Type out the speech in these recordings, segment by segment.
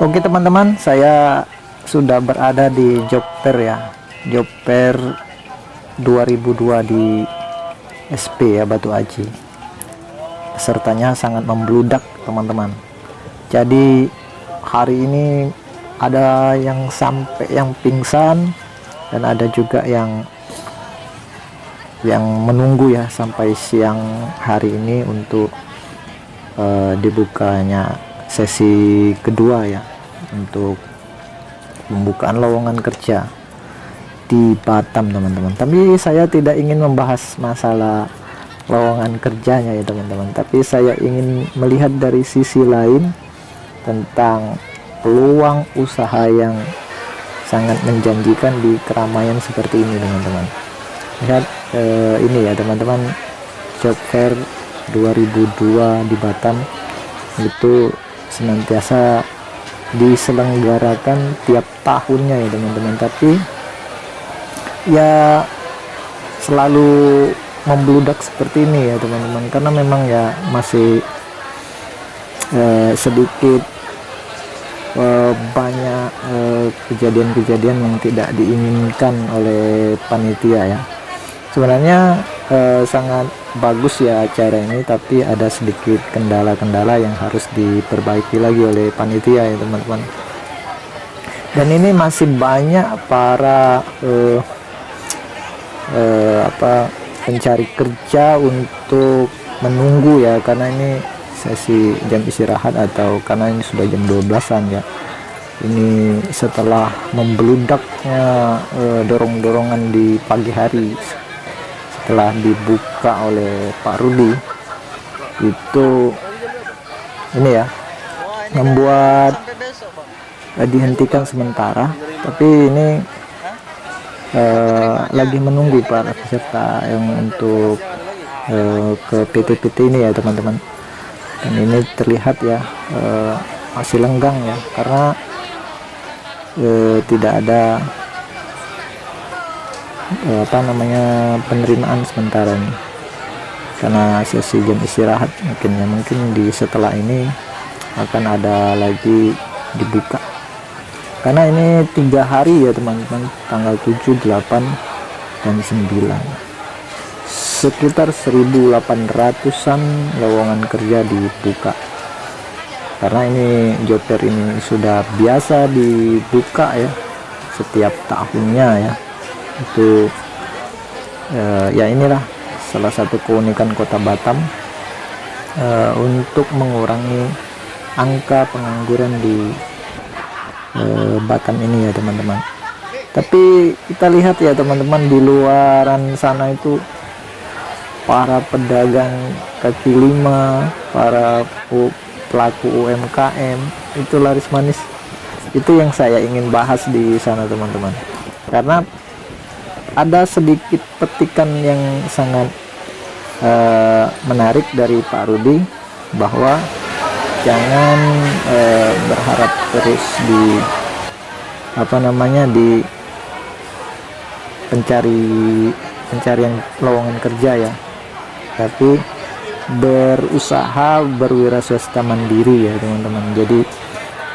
Oke teman-teman, saya sudah berada di job fair ya, job fair 2002 di SP ya, Batu Aji. Pesertanya sangat membludak teman-teman. Jadi hari ini ada yang sampai yang pingsan dan ada juga yang menunggu ya sampai siang hari ini untuk dibukanya sesi kedua ya, untuk pembukaan lowongan kerja di Batam teman-teman. Tapi saya tidak ingin membahas masalah lowongan kerjanya ya teman-teman, tapi saya ingin melihat dari sisi lain tentang peluang usaha yang sangat menjanjikan di keramaian seperti ini teman-teman. Lihat ini ya teman-teman, job fair 2002 di Batam itu senantiasa diselenggarakan tiap tahunnya ya teman-teman, tapi ya selalu membludak seperti ini ya teman-teman, karena memang ya masih sedikit banyak kejadian-kejadian yang tidak diinginkan oleh panitia ya. Sebenarnya sangat bagus ya acara ini, tapi ada sedikit kendala-kendala yang harus diperbaiki lagi oleh panitia ya teman-teman. Dan ini masih banyak para pencari kerja untuk menunggu ya, karena ini sesi jam istirahat atau karena ini sudah jam 12-an ya. Ini setelah membludaknya dorong-dorongan di pagi hari setelah dibuka oleh Pak Rudi, itu ini ya membuat dihentikan sementara, tapi ini lagi menunggu para peserta yang untuk ke PT-PT ini ya teman-teman. Dan ini terlihat ya masih lenggang ya, karena tidak ada penerimaan sementara ini, karena sesi jam istirahat mungkin di setelah ini akan ada lagi dibuka, karena ini 3 hari ya teman-teman, tanggal 7, 8, dan 9, sekitar 1800-an lowongan kerja dibuka. Karena ini job fair ini sudah biasa dibuka ya setiap tahunnya ya. Itu ya inilah salah satu keunikan kota Batam untuk mengurangi angka pengangguran di Batam ini ya teman-teman. Tapi kita lihat ya teman-teman, di luaran sana itu para pedagang kaki lima, para pelaku UMKM itu laris manis. Itu yang saya ingin bahas di sana teman-teman, karena ada sedikit petikan yang sangat menarik dari Pak Rudi, bahwa jangan berharap terus di di pencarian lowongan kerja ya, tapi berusaha berwira swasta mandiri ya teman-teman. Jadi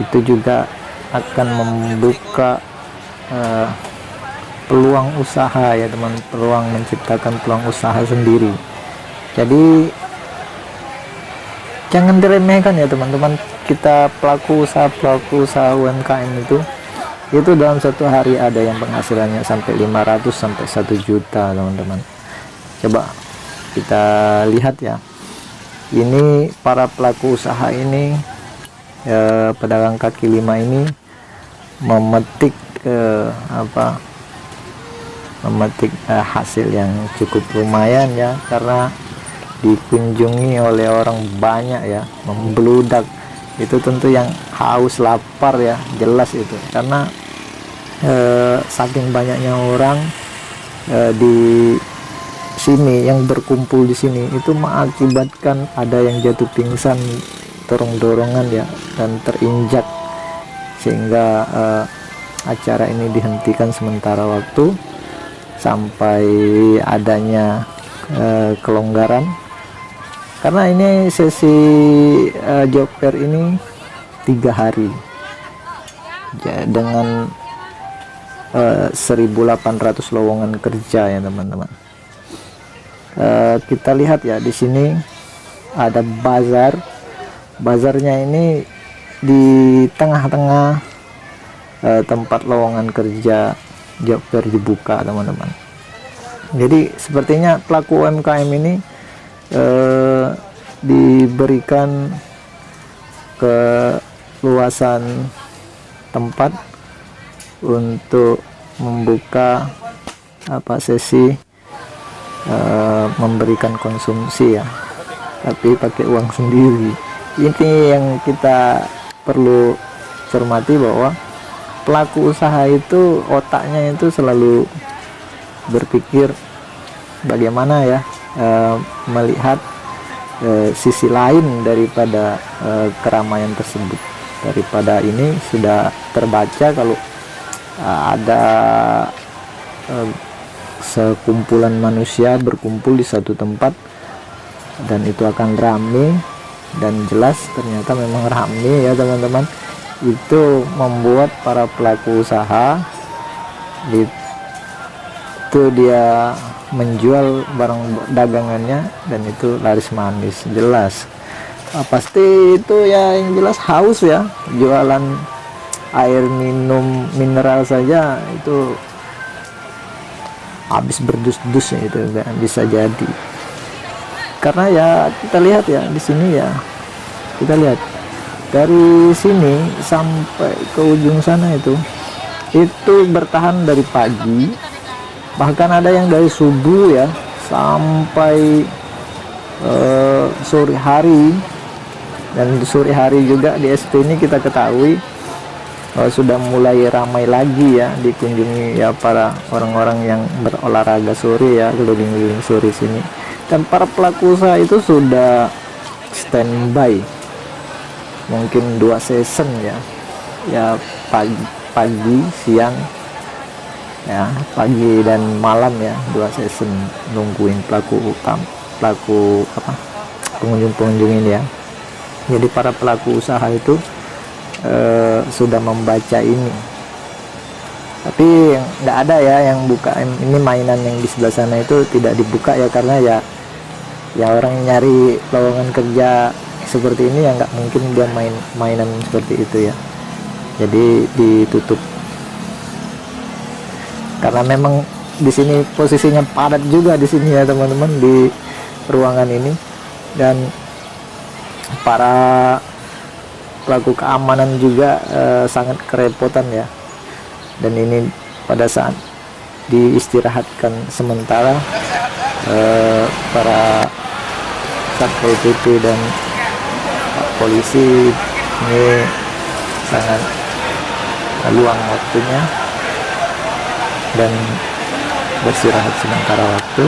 itu juga akan membuka peluang usaha ya teman, peluang menciptakan peluang usaha sendiri. Jadi jangan diremehkan ya teman-teman. Kita pelaku usaha UMKM itu dalam satu hari ada yang penghasilannya sampai 500 sampai 1 juta teman-teman. Coba kita lihat ya, ini para pelaku usaha ini pedagang kaki lima ini memetik hasil yang cukup lumayan ya, karena dikunjungi oleh orang banyak ya, membludak. Itu tentu yang haus lapar ya, jelas itu, karena saking banyaknya orang di sini yang berkumpul di sini, itu mengakibatkan ada yang jatuh pingsan dorong-dorongan ya, dan terinjak, sehingga acara ini dihentikan sementara waktu sampai adanya kelonggaran. Karena ini sesi job fair ini 3 hari ya, dengan 1.800 lowongan kerja ya teman-teman. Kita lihat ya, di sini ada bazarnya ini di tengah-tengah tempat lowongan kerja job fair dibuka teman-teman. Jadi sepertinya pelaku UMKM ini diberikan keluasan tempat untuk membuka sesi memberikan konsumsi ya, tapi pakai uang sendiri. Ini yang kita perlu cermati, bahwa pelaku usaha itu otaknya itu selalu berpikir bagaimana ya melihat sisi lain daripada keramaian tersebut. Daripada ini sudah terbaca kalau ada sekumpulan manusia berkumpul di satu tempat dan itu akan rame, dan jelas ternyata memang rame ya teman-teman. Itu membuat para pelaku usaha itu dia menjual barang dagangannya dan itu laris manis, jelas. Pasti itu ya, yang jelas haus ya, jualan air minum mineral saja itu habis berdus-dus ya, itu nggak bisa jadi. Karena ya kita lihat ya di sini ya, kita lihat dari sini sampai ke ujung sana itu bertahan dari pagi, bahkan ada yang dari subuh ya sampai sore hari. Dan di sore hari juga di SP ini kita ketahui sudah mulai ramai lagi ya, dikunjungi ya para orang-orang yang berolahraga sore ya, keliling-keliling sore sini. Dan para pelaku usaha itu sudah standby mungkin 2 season ya pagi siang ya, pagi dan malam ya, 2 season nungguin pengunjung ini ya. Jadi para pelaku usaha itu sudah membaca ini, tapi nggak ada ya yang buka. Ini mainan yang di sebelah sana itu tidak dibuka ya, karena ya orang nyari lowongan kerja seperti ini ya nggak mungkin dia mainan seperti itu ya, jadi ditutup. Karena memang di sini posisinya padat juga di sini ya teman-teman, di ruangan ini, dan para pelaku keamanan juga sangat kerepotan ya. Dan ini pada saat diistirahatkan sementara, para Satpol PP dan polisi ini sangat luang waktunya dan beristirahat sementara waktu,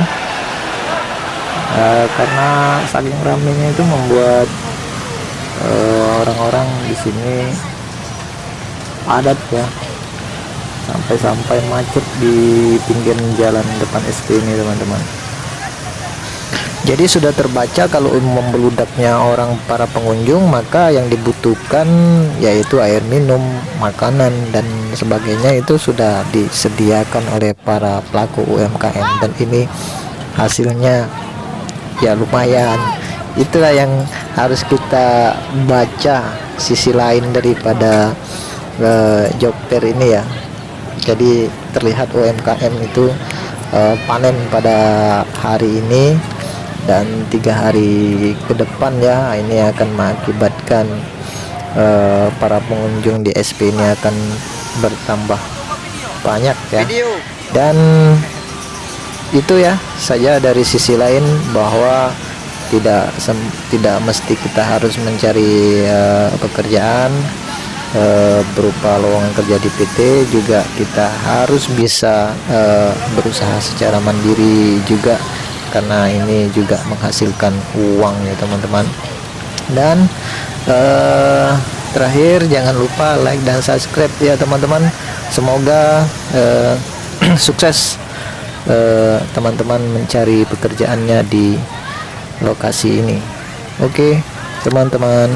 karena saking ramenya itu membuat orang-orang di sini padat ya, sampai macet di pinggir jalan depan SP ini teman-teman. Jadi sudah terbaca kalau membeludaknya orang para pengunjung, maka yang dibutuhkan yaitu air minum, makanan dan sebagainya itu sudah disediakan oleh para pelaku UMKM, dan ini hasilnya ya lumayan. Itulah yang harus kita baca, sisi lain daripada job fair ini ya. Jadi terlihat UMKM itu panen pada hari ini, dan 3 hari ke depan ya, ini akan mengakibatkan para pengunjung di SP ini akan bertambah banyak ya. Dan itu ya saja dari sisi lain, bahwa tidak mesti kita harus mencari pekerjaan berupa lowongan kerja di PT, juga kita harus bisa berusaha secara mandiri juga, karena ini juga menghasilkan uang ya teman-teman. Dan terakhir, jangan lupa like dan subscribe ya teman-teman. Semoga sukses teman-teman mencari pekerjaannya di lokasi ini. Oke teman-teman.